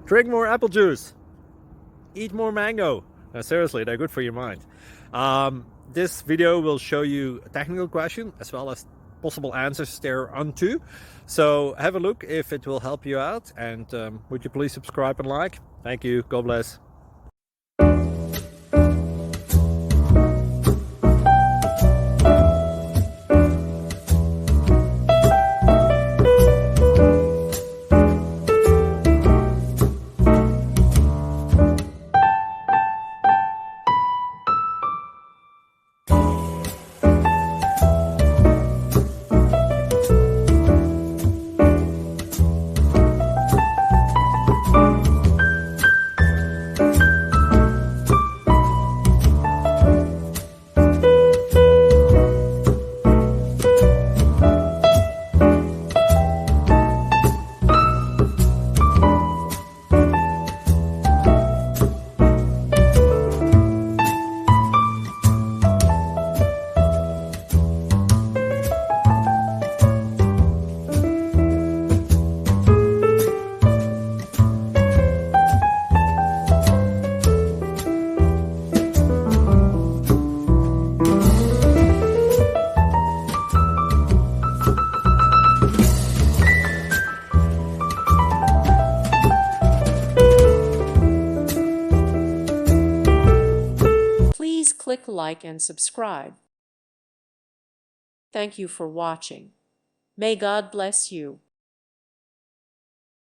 Drink more apple juice. Eat more mango. No, seriously, they're good for your mind. This video will show you a technical question as well as possible answers thereunto. So have a look if it will help you out, and would you please subscribe and like? Thank you. God bless. Please click like and subscribe. Thank you for watching. May God bless you.